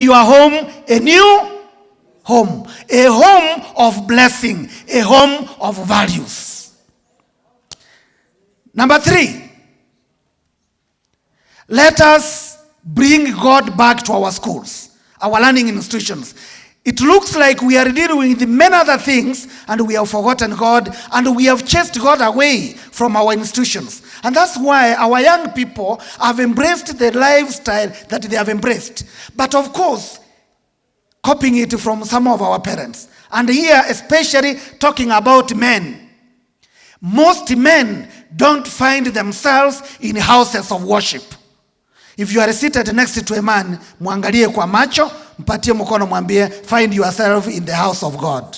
your home a new home. A home of blessing. A home of values. Number 3. Let us bring God back to our schools, our learning institutions. It looks like we are dealing with many other things and we have forgotten God and we have chased God away from our institutions. And that's why our young people have embraced the lifestyle that they have embraced. But of course, copying it from some of our parents. And here, especially talking about men. Most men don't find themselves in houses of worship. If you are seated next to a man, muangalie kwa macho, mpatie mkono mwambie, find yourself in the house of God.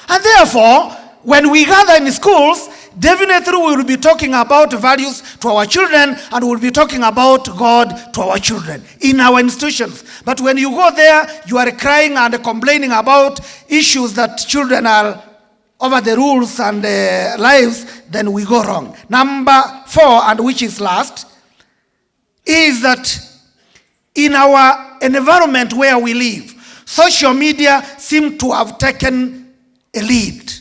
And therefore, when we gather in schools, definitely we will be talking about values to our children and we will be talking about God to our children in our institutions. But when you go there, you are crying and complaining about issues that children are over the rules and lives, then we go wrong. Number 4, and which is last, is that in our environment where we live, social media seem to have taken a lead.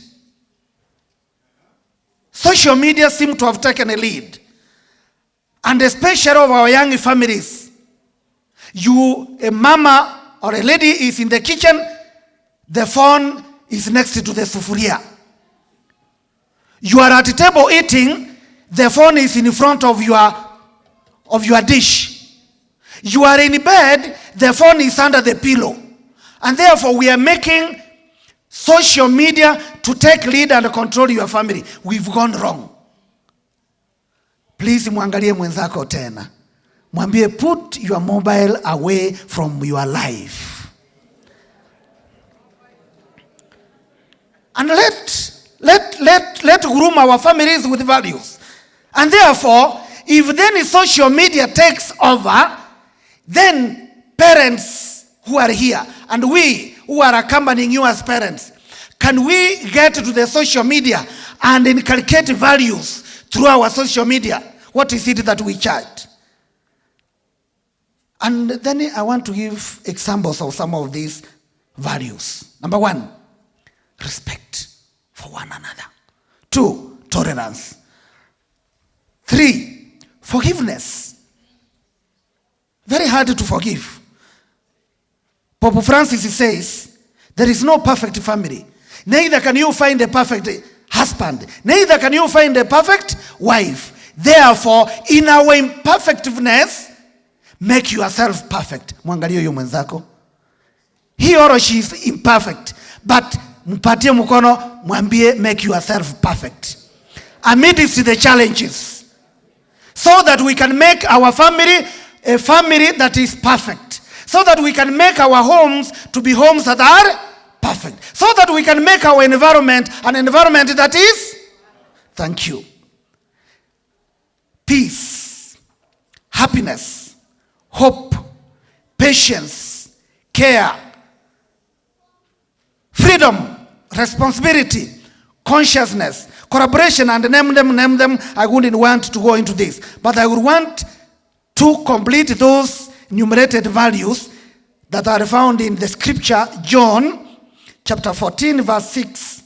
Social media seem to have taken a lead. And especially of our young families. A mama or a lady is in the kitchen, the phone is next to the sufuria. You are at the table eating, the phone is in front of your dish. You are in bed, the phone is under the pillow. And therefore we are making social media to take lead and control your family. We've gone wrong. Please muangalie mwenzako tena. Mwambie, put your mobile away from your life. And let groom our families with values. And therefore, if then social media takes over, then parents who are here and we who are accompanying you as parents, can we get to the social media and inculcate values through our social media? What is it that we chart? And then I want to give examples of some of these values. Number 1, respect for one another. 2, tolerance. 3, forgiveness. Very hard to forgive. Pope Francis says, there is no perfect family. Neither can you find a perfect husband. Neither can you find a perfect wife. Therefore, in our imperfectness, make yourself perfect. Mwangalie huyo mwenzako. He or she is imperfect. But mpatie mkono, mwambie, make yourself perfect. Amidst the challenges. So that we can make our family a family that is perfect. So that we can make our homes to be homes that are perfect. So that we can make our environment an environment that is. Thank you. Peace, happiness, hope, patience, care, freedom, responsibility, consciousness, collaboration, and name them. I wouldn't want to go into this. But I would want to complete those enumerated values that are found in the scripture, John chapter 14, verse 6,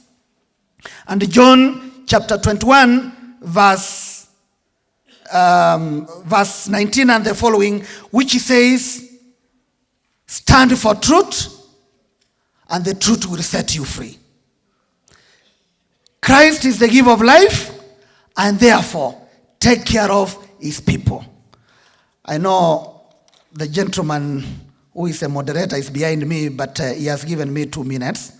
and John chapter 21, verse 19 and the following, which says, stand for truth, and the truth will set you free. Christ is the giver of life, and therefore take care of his people. I know the gentleman who is a moderator is behind me, but he has given me 2 minutes.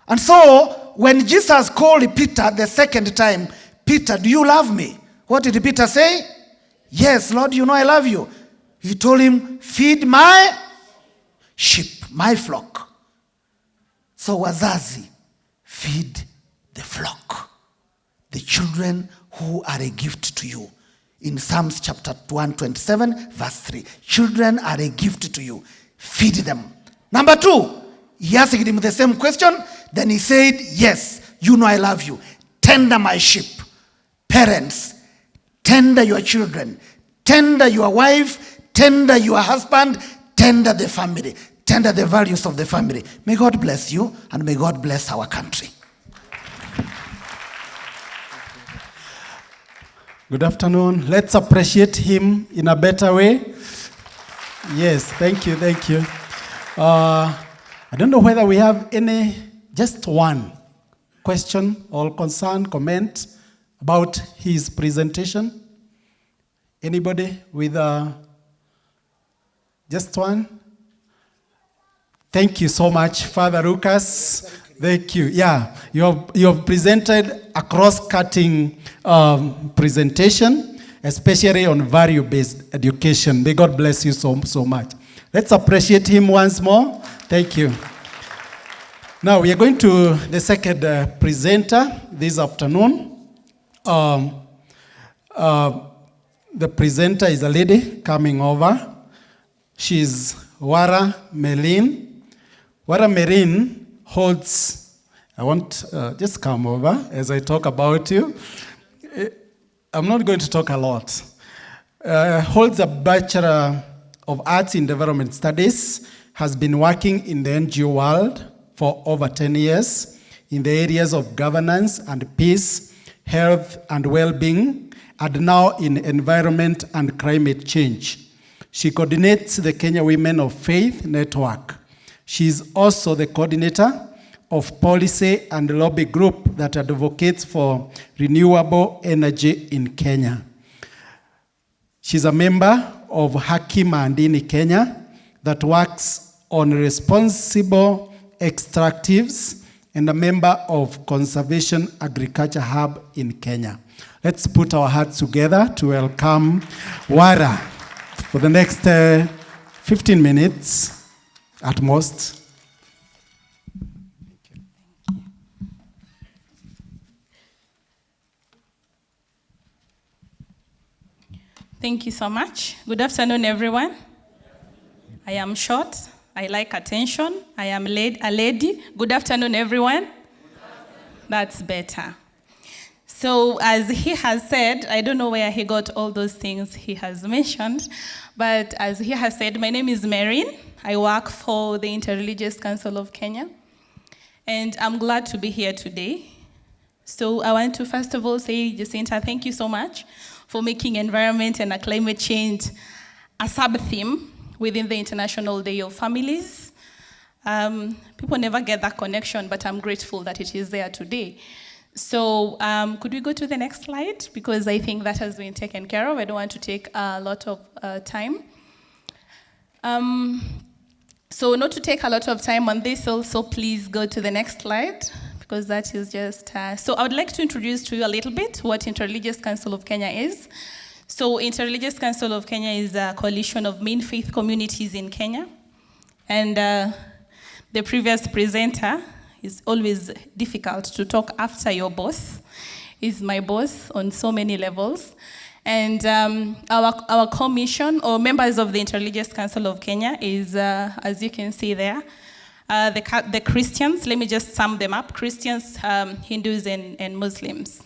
And so, when Jesus called Peter the second time, Peter, do you love me? What did Peter say? Yes, Lord, you know I love you. He told him, feed my sheep, my flock. So wazazi, feed the flock. The children who are a gift to you. In Psalms chapter 127, verse 3. Children are a gift to you. Feed them. Number 2, he asked him the same question. Then he said, yes, you know I love you. Tender my sheep. Parents, tender your children. Tender your wife. tender your husband, tender the family, tender the values of the family. May God bless you, and may God bless our country. Good afternoon. Let's appreciate him in a better way. Yes, thank you, thank you. I don't know whether we have just one question or concern, comment about his presentation. Anybody with just one? Thank you so much, Father Lucas. Thank you. Yeah, you have presented a cross-cutting presentation, especially on value-based education. May God bless you so much. Let's appreciate him once more. Thank you. Now we are going to the second presenter this afternoon. The presenter is a lady coming over. She's Wara Melin. Wara Melin holds, I want, just come over as I talk about you. I'm not going to talk a lot. Holds a Bachelor of Arts in Development Studies, has been working in the NGO world for over 10 years in the areas of governance and peace, health and well-being, and now in environment and climate change. She coordinates the Kenya Women of Faith Network. She is also the coordinator of policy and lobby group that advocates for renewable energy in Kenya. She's a member of Haki Mandini Kenya that works on responsible extractives and a member of Conservation Agriculture Hub in Kenya. Let's put our hearts together to welcome Wara for the next 15 minutes at most. Thank you so much. Good afternoon, everyone. I am short. I like attention. I am a lady. Good afternoon, everyone. That's better. So as he has said, I don't know where he got all those things he has mentioned, but as he has said, my name is Maureen. I work for the Interreligious Council of Kenya, and I'm glad to be here today. So I want to first of all say, Jacinta, thank you so much for making environment and climate change a sub-theme within the International Day of Families. People never get that connection, but I'm grateful that it is there today. So could we go to the next slide? Because I think that has been taken care of. I don't want to take a lot of time. So not to take a lot of time on this also, please go to the next slide, because that is just, so I would like to introduce to you a little bit what Interreligious Council of Kenya is. So Interreligious Council of Kenya is a coalition of main faith communities in Kenya. And the previous presenter, is always difficult to talk after your boss. He's my boss on so many levels. And our commission, or members of the Interreligious Council of Kenya is, as you can see there, the Christians. Let me just sum them up: Christians, Hindus, and Muslims.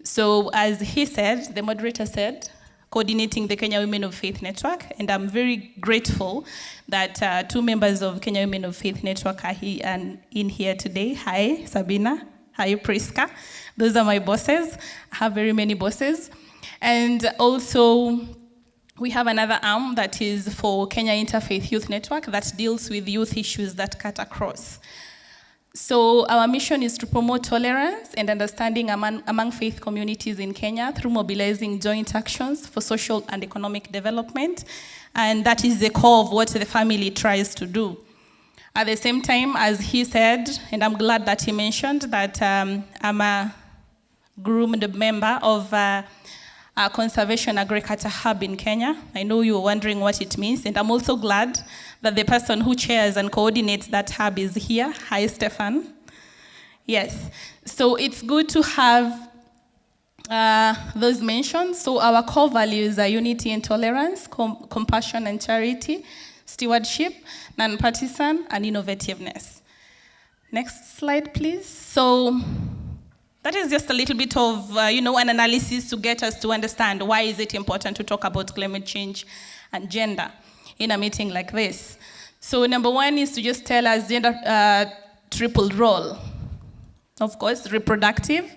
So as he said, the moderator said, coordinating the Kenya Women of Faith Network, and I'm very grateful that two members of Kenya Women of Faith Network are here and in here today. Hi, Sabina. Hi, Priska. Those are my bosses. I have very many bosses. And also, we have another arm that is for Kenya Interfaith Youth Network that deals with youth issues that cut across. So our mission is to promote tolerance and understanding among faith communities in Kenya through mobilizing joint actions for social and economic development. And that is the core of what the family tries to do. At the same time, as he said, and I'm glad that he mentioned that I'm a groomed member of a Conservation Agriculture Hub in Kenya. I know you're wondering what it means, and I'm also glad that the person who chairs and coordinates that hub is here. Hi, Stefan. Yes, so it's good to have those mentioned. So our core values are unity and tolerance, compassion and charity, stewardship, non-partisan, and innovativeness. Next slide, please. So that is just a little bit of, an analysis to get us to understand why is it important to talk about climate change and gender in a meeting like this. So number one is to just tell us gender triple role. Of course, reproductive,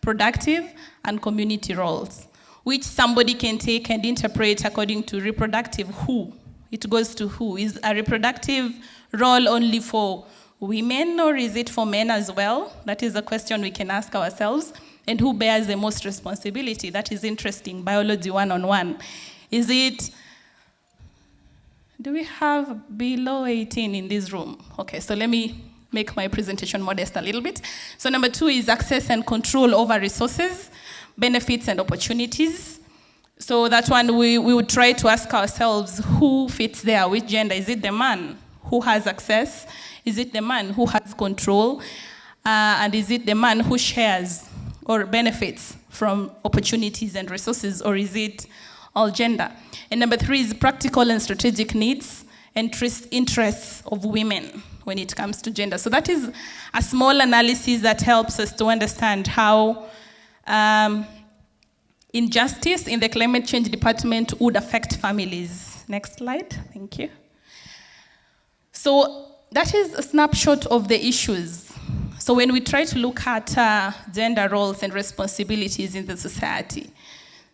productive, and community roles, which somebody can take and interpret according to reproductive who. It goes to who. Is a reproductive role only for women, or is it for men as well? That is a question we can ask ourselves. And who bears the most responsibility? That is interesting, biology 101. Is it, do we have below 18 in this room? Okay, so let me make my presentation modest a little bit. So number two is access and control over resources, benefits and opportunities. So that one we would try to ask ourselves who fits there, which gender? Is it the man who has access? Is it the man who has control? And is it the man who shares or benefits from opportunities and resources, or is it all gender? And number three is practical and strategic needs and interests of women when it comes to gender. So that is a small analysis that helps us to understand how injustice in the climate change department would affect families. Next slide, thank you. So that is a snapshot of the issues. So when we try to look at gender roles and responsibilities in the society,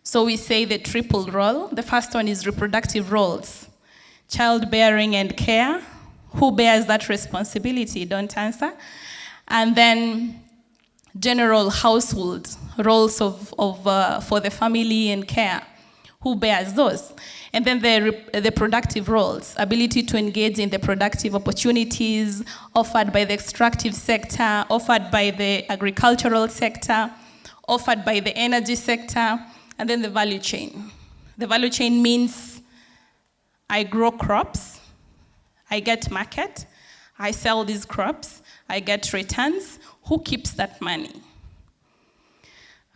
so we say the triple role. The first one is reproductive roles, childbearing and care. Who bears that responsibility? Don't answer. And then general household roles for the family and care. Who bears those? And then the productive roles, ability to engage in the productive opportunities offered by the extractive sector, offered by the agricultural sector, offered by the energy sector, and then the value chain. The value chain means I grow crops, I get market, I sell these crops, I get returns. Who keeps that money?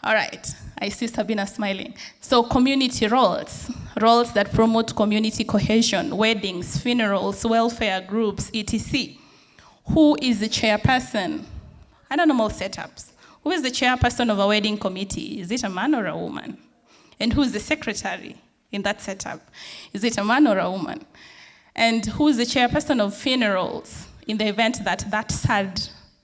All right, I see Sabina smiling. So community roles that promote community cohesion, weddings, funerals, welfare groups, etc. Who is the chairperson? Under normal setups, who is the chairperson of a wedding committee? Is it a man or a woman? And who is the secretary in that setup? Is it a man or a woman? And who is the chairperson of funerals in the event that that sad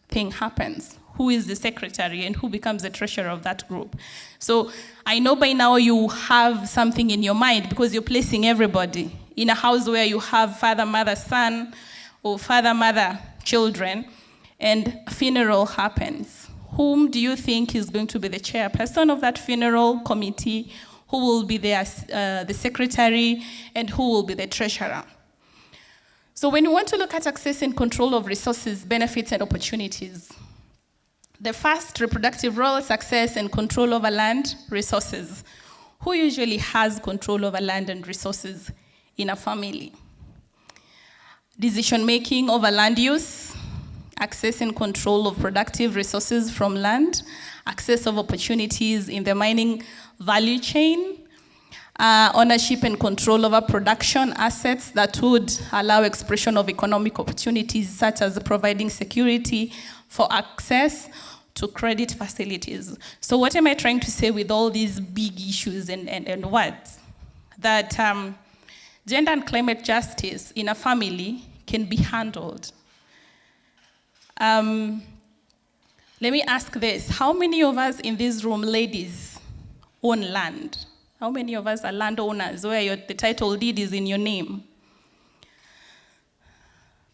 thing happens? Who is the secretary and who becomes the treasurer of that group? So I know by now you have something in your mind because you're placing everybody in a house where you have father, mother, son, or father, mother, children, and a funeral happens. Whom do you think is going to be the chairperson of that funeral committee? Who will be the secretary? And who will be the treasurer? So when you want to look at access and control of resources, benefits, and opportunities, the first, reproductive roles, access and control over land, resources. Who usually has control over land and resources in a family? Decision-making over land use, access and control of productive resources from land, access of opportunities in the mining value chain, ownership and control over production assets that would allow expression of economic opportunities, such as providing security for access to credit facilities. So what am I trying to say with all these big issues and words? That gender and climate justice in a family can be handled. Let me ask this. How many of us in this room, ladies, own land? How many of us are landowners where the title deed is in your name?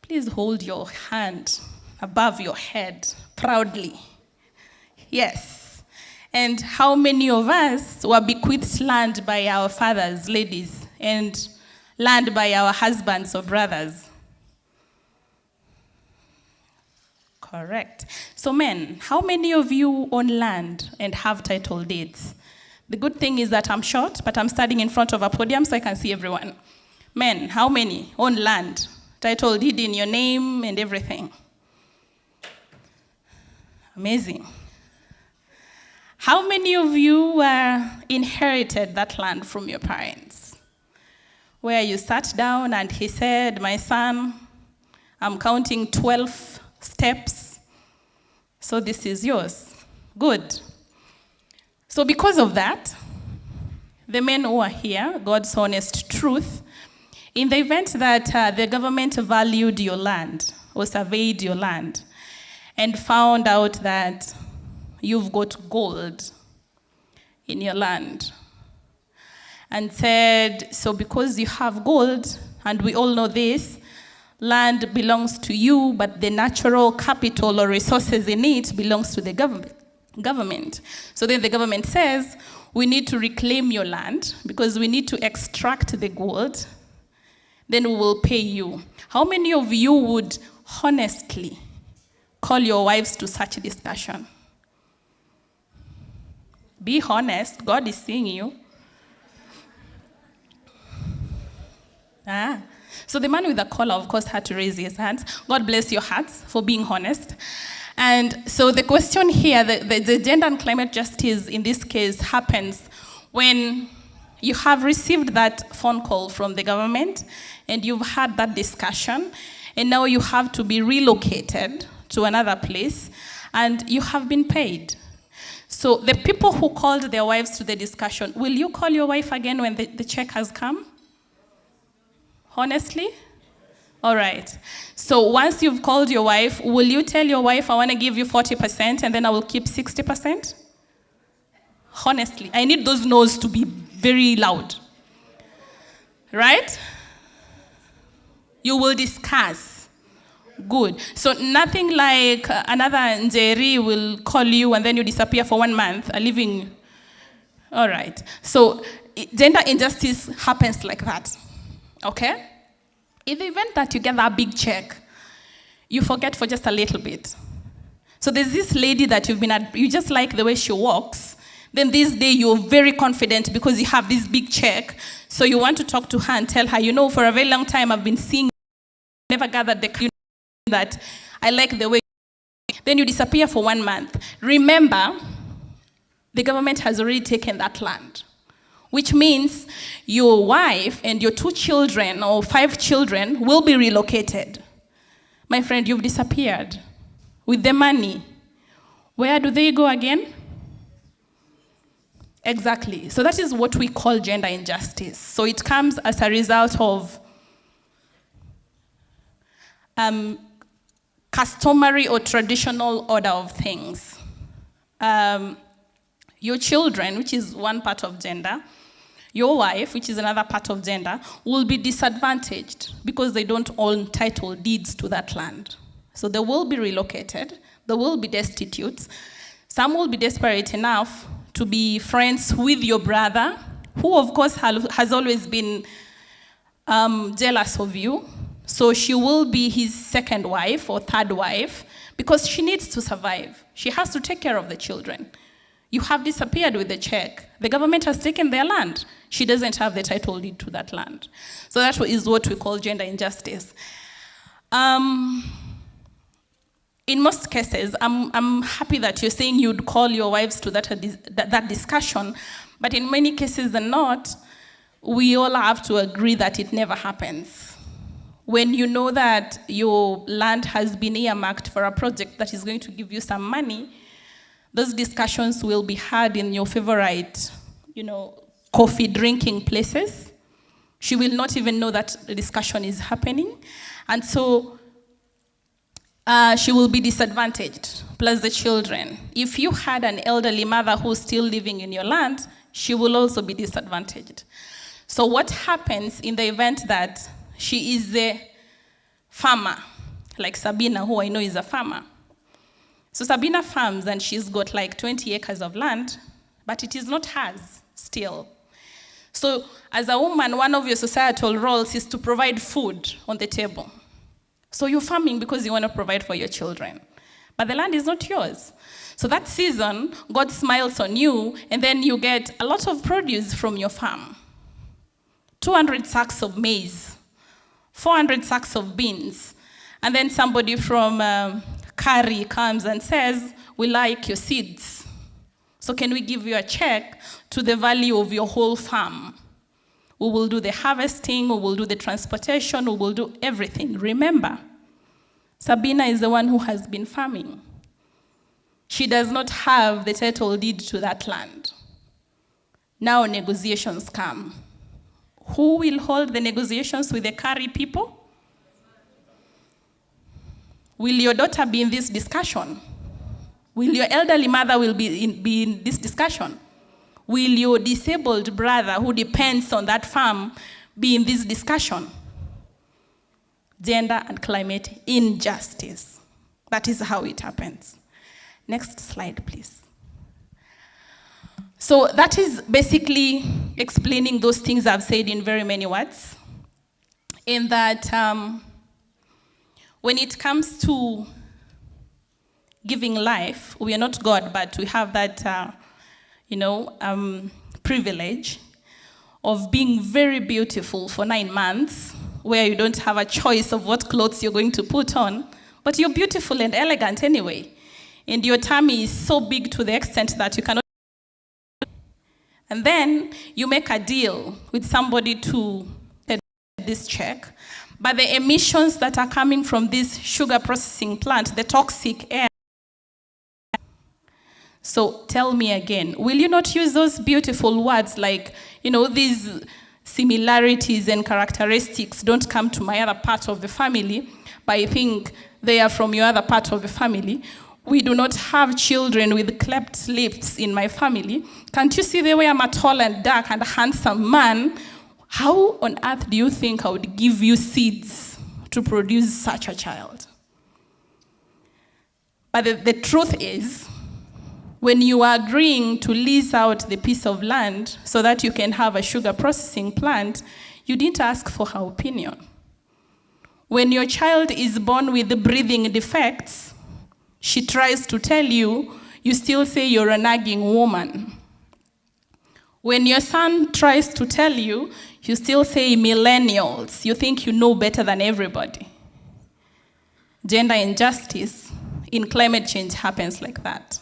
Please hold your hand above your head proudly. Yes. And how many of us were bequeathed land by our fathers, ladies, and land by our husbands or brothers? Correct. So men, how many of you own land and have title deeds? The good thing is that I'm short, but I'm standing in front of a podium so I can see everyone. Men, how many own land, title deed in your name and everything? Amazing. How many of you inherited that land from your parents? Where you sat down and he said, my son, I'm counting 12 steps, so this is yours. Good. So because of that, the men who are here, God's honest truth, In the event that the government valued your land or surveyed your land and found out that you've got gold in your land and said, so because you have gold, and we all know this, land belongs to you, but the natural capital or resources in it belongs to the government. So then the government says, we need to reclaim your land because we need to extract the gold, then we will pay you. How many of you would honestly call your wives to such a discussion? Be honest, God is seeing you. So the man with the collar, of course, had to raise his hands. God bless your hearts for being honest. And so the question here, the gender and climate justice in this case happens when you have received that phone call from the government and you've had that discussion, and now you have to be relocated to another place, and you have been paid. So the people who called their wives to the discussion, will you call your wife again when the check has come? Honestly? All right. So once you've called your wife, will you tell your wife, I want to give you 40% and then I will keep 60%? Honestly, I need those no's to be very loud. Right? You will discuss. Good. So nothing like another Njeri will call you and then you disappear for 1 month, living. All right. So gender injustice happens like that. Okay? In the event that you get that big check, you forget for just a little bit. So there's this lady that you just like the way she walks. Then this day you're very confident because you have this big check. So you want to talk to her and tell her, for a very long time I've been seeing, never gathered the that I like the way. Then you disappear for 1 month. Remember, the government has already taken that land, which means your wife and your 2 children or 5 children will be relocated. My friend, you've disappeared with the money. Where do they go again? Exactly. So that is what we call gender injustice. So it comes as a result of customary or traditional order of things. Your children, which is one part of gender, your wife, which is another part of gender, will be disadvantaged because they don't own title deeds to that land. So they will be relocated, they will be destitute. Some will be desperate enough to be friends with your brother, who of course has always been jealous of you. So she will be his second wife or third wife because she needs to survive. She has to take care of the children. You have disappeared with the check. The government has taken their land. She doesn't have the title deed to that land. So that is what we call gender injustice. In most cases, I'm happy that you're saying you'd call your wives to that discussion, but in many cases than not, we all have to agree that it never happens. When you know that your land has been earmarked for a project that is going to give you some money, those discussions will be had in your favorite, coffee drinking places. She will not even know that the discussion is happening. And so she will be disadvantaged, plus the children. If you had an elderly mother who's still living in your land, she will also be disadvantaged. So what happens in the event that she is the farmer, like Sabina, who I know is a farmer. So Sabina farms and she's got like 20 acres of land, but it is not hers still. So as a woman, one of your societal roles is to provide food on the table. So you're farming because you want to provide for your children. But the land is not yours. So that season, God smiles on you, and then you get a lot of produce from your farm. 200 sacks of maize, 400 sacks of beans. And then somebody from Kari comes and says, we like your seeds. So can we give you a check to the value of your whole farm? We will do the harvesting, we will do the transportation, we will do everything. Remember, Sabina is the one who has been farming. She does not have the title deed to that land. Now negotiations come. Who will hold the negotiations with the Kari people? Will your daughter be in this discussion? Will your elderly mother be in this discussion? Will your disabled brother who depends on that farm be in this discussion? Gender and climate injustice. That is how it happens. Next slide, please. So that is basically explaining those things I've said in very many words. In that when it comes to giving life, we are not God, but we have that, privilege of being very beautiful for 9 months, where you don't have a choice of what clothes you're going to put on, but you're beautiful and elegant anyway. And your tummy is so big to the extent that you cannot. And then you make a deal with somebody to get this check, but the emissions that are coming from this sugar processing plant, the toxic air. So tell me again, will you not use those beautiful words like, these similarities and characteristics don't come to my other part of the family, but I think they are from your other part of the family. We do not have children with cleft lips in my family. Can't you see the way I'm a tall and dark and handsome man? How on earth do you think I would give you seeds to produce such a child? But the truth is, when you are agreeing to lease out the piece of land so that you can have a sugar processing plant, you didn't ask for her opinion. When your child is born with breathing defects, she tries to tell you, you still say you're a nagging woman. When your son tries to tell you, you still say millennials. You think you know better than everybody. Gender injustice in climate change happens like that.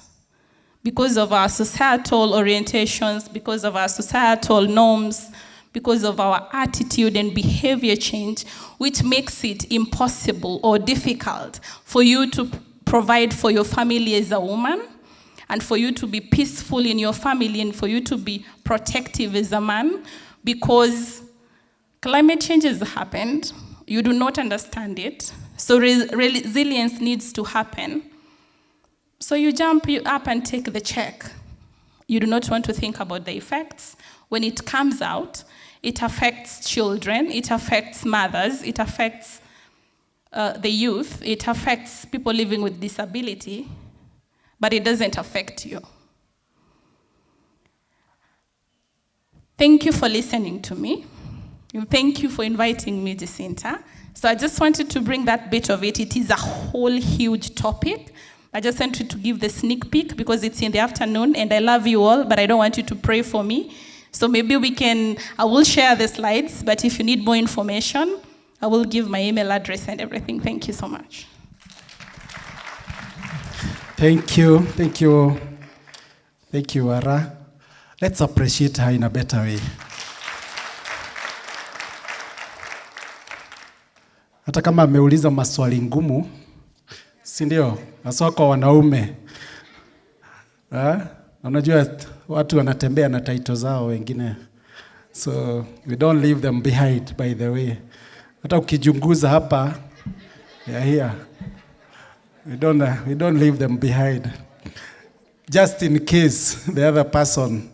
Because of our societal orientations, because of our societal norms, because of our attitude and behavior change, which makes it impossible or difficult for you to provide for your family as a woman, and for you to be peaceful in your family, and for you to be protective as a man, because climate change has happened. You do not understand it. So resilience needs to happen. So you jump up and take the check. You do not want to think about the effects. When it comes out, it affects children, it affects mothers, it affects the youth, it affects people living with disability, but it doesn't affect you. Thank you for listening to me. And thank you for inviting me, Jacinta. So I just wanted to bring that bit of it. It is a whole huge topic. I just wanted to give the sneak peek because it's in the afternoon and I love you all, but I don't want you to pray for me. So maybe I will share the slides, but if you need more information, I will give my email address and everything. Thank you so much. Thank you, Ara. Let's appreciate her in a better way. Hata kama ameuliza maswali ngumu, si ndio? Hasa kwa wanaume. Unajua watu wanatembea na title zao wengine. So we don't leave them behind, by the way. Hata ukijunguza hapa, here. We don't leave them behind. Just in case the other person.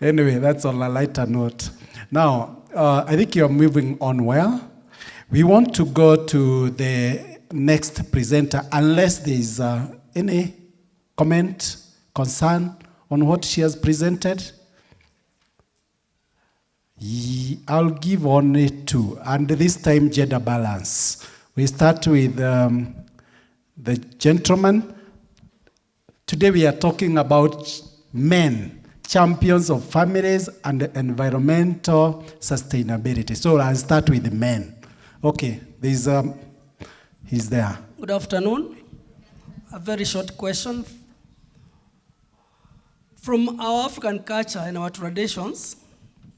Anyway, that's on a lighter note. Now, I think you're moving on well. We want to go to the next presenter, unless there's any comment, concern on what she has presented. I'll give only 2, and this time gender balance. We start with the gentleman. Today we are talking about men, champions of families and environmental sustainability. So I'll start with the men. Okay, he's there. Good afternoon. A very short question. From our African culture and our traditions,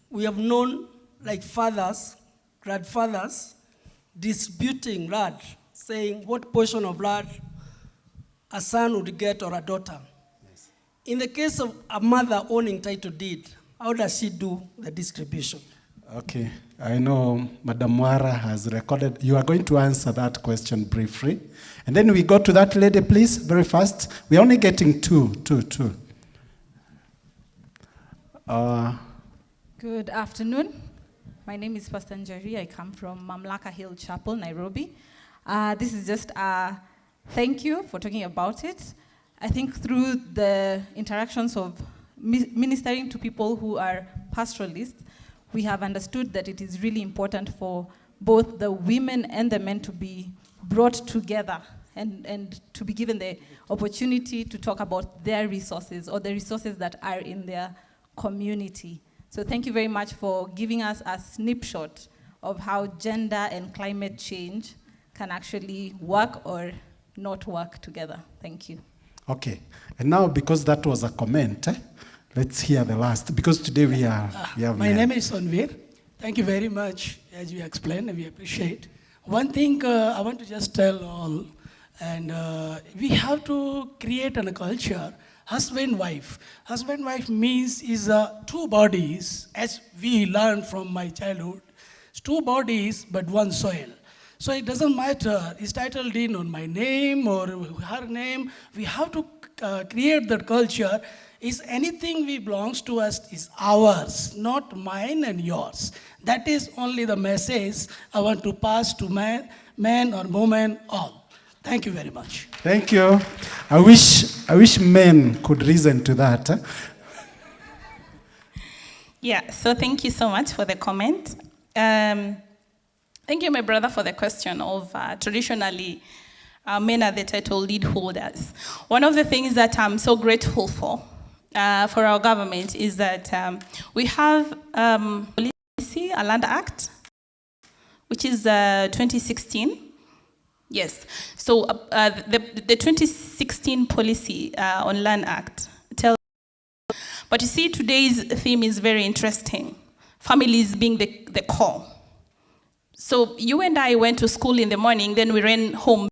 we have known like fathers, grandfathers, disputing land, saying what portion of land a son would get or a daughter. Yes. In the case of a mother owning title deed, how does she do the distribution? Okay, I know Madam Wara has recorded. You are going to answer that question briefly. And then we go to that lady, please, very fast. We're only getting two. Good afternoon. My name is Pastor Njeri. I come from Mamlaka Hill Chapel, Nairobi. This is just a thank you for talking about it. I think through the interactions of ministering to people who are pastoralists, we have understood that it is really important for both the women and the men to be brought together and to be given the opportunity to talk about their resources or the resources that are in their community. So thank you very much for giving us a snapshot of how gender and climate change can actually work or not work together. Thank you. Okay, and now because that was a comment, let's hear the last, because today we have My name is Sonvir. Thank you very much, as you explained, we appreciate. One thing I want to just tell all, and we have to create a culture, husband-wife. Husband-wife means is two bodies, as we learned from my childhood. It's two bodies, but one soil. So it doesn't matter, it's titled in on my name or her name. We have to create that culture. Is anything we belongs to us is ours, not mine and yours. That is only the message I want to pass to man or woman all. Thank you very much. Thank you. I wish men could listen to that. Yeah, so thank you so much for the comment. Thank you, my brother, for the question of traditionally, men are the title lead holders. One of the things that I'm so grateful for our government is that we have policy, a land act, which is 2016. Yes, so the 2016 policy on land act tells. But you see, today's theme is very interesting. Families being the core. So you and I went to school in the morning, then we ran home